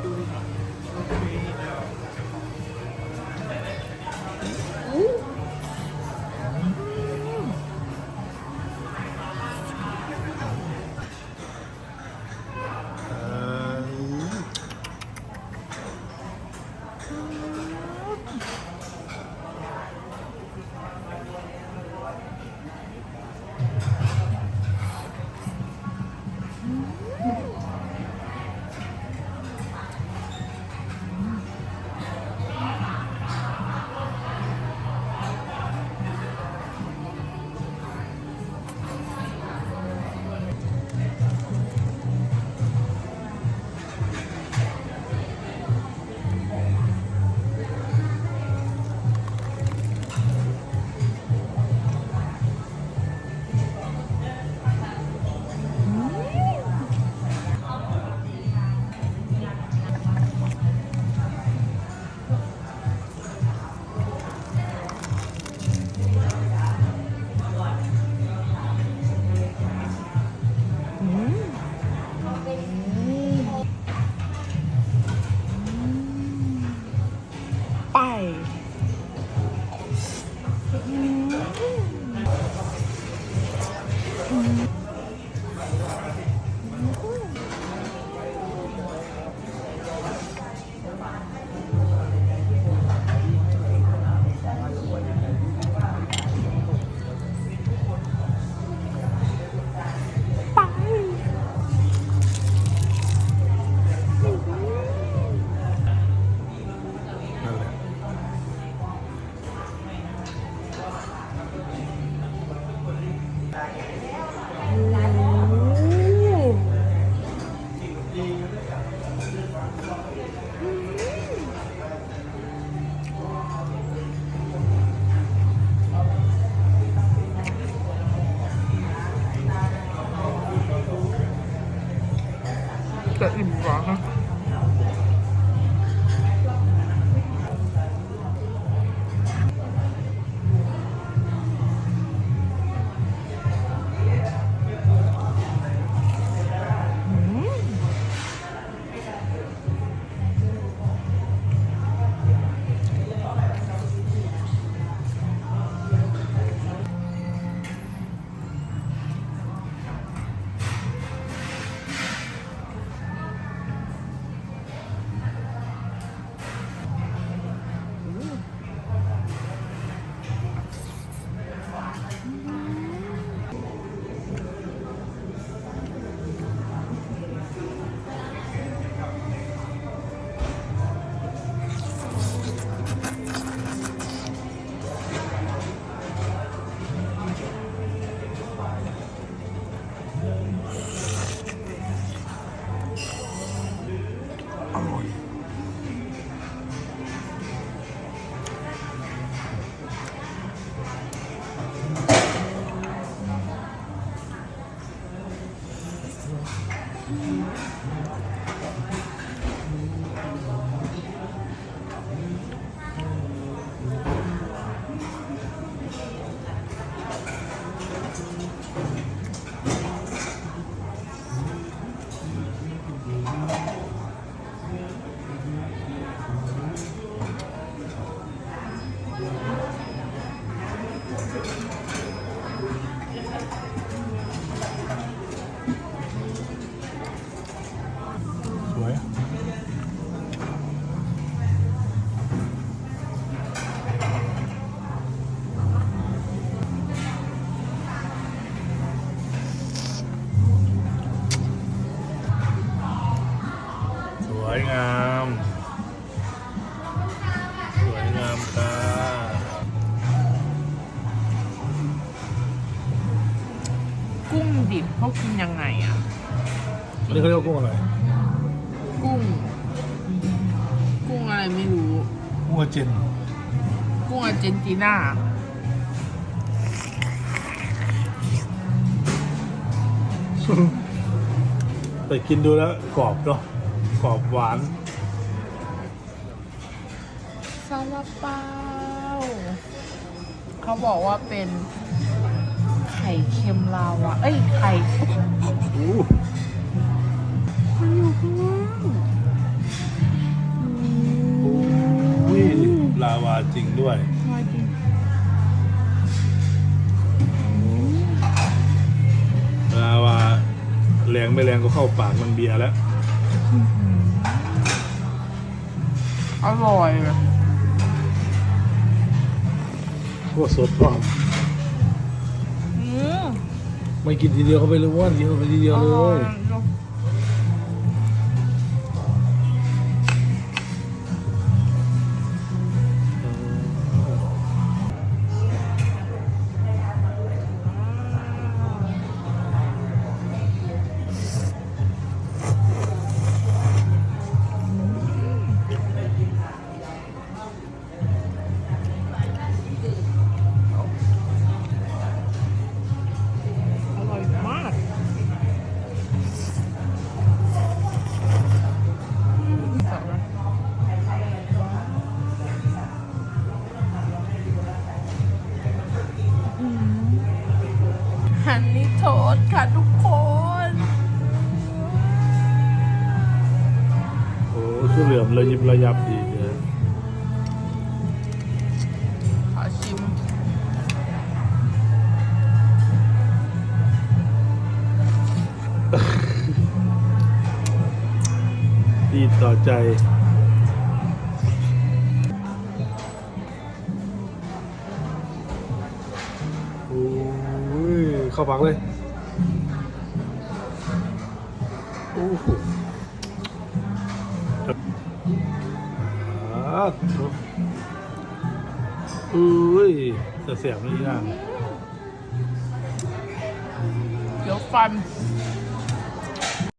ดูดิค่ะจะอิ่มกว่านะอร่อยสวยสวยงามสวยงามค่ะกุ้งดิบเขากินยังไงอ่ะ อันนี้เขาเรียกว่ากุ้งอะไร กุ้งอะไรไม่รู้ กุ้งอาเจน กุ้งอาร์เจนตินา แต่กินดูแล้วกรอบเนาะกรอบหวาน ซาลาเปาเขาบอกว่าเป็นไข่เค็มลาวาไข่ อู้ มันอยู่ข้างล่าง ลาวาจริงด้วย ง่ายจริง ลาวาแรงไม่แรงก็เข้าปากมันเบียร์แล้ว อร่อย พวกสดพร้อม อืม ไม่กินทีเดียวเข้าไปเลยว่ากินเข้าไปทีเดียว อ เล ร่อย ย อร่อยมากฮันนี่โทษค่ะทุกคน โอ้ชื่อเหลือมระยิบระยับดีเลย ขอชิม ดีต่อใจโอ้ยเข้าปากเลยโอ้โหอุ้ยจะเสียบไม่ยาก เดี๋ยวฟัน อ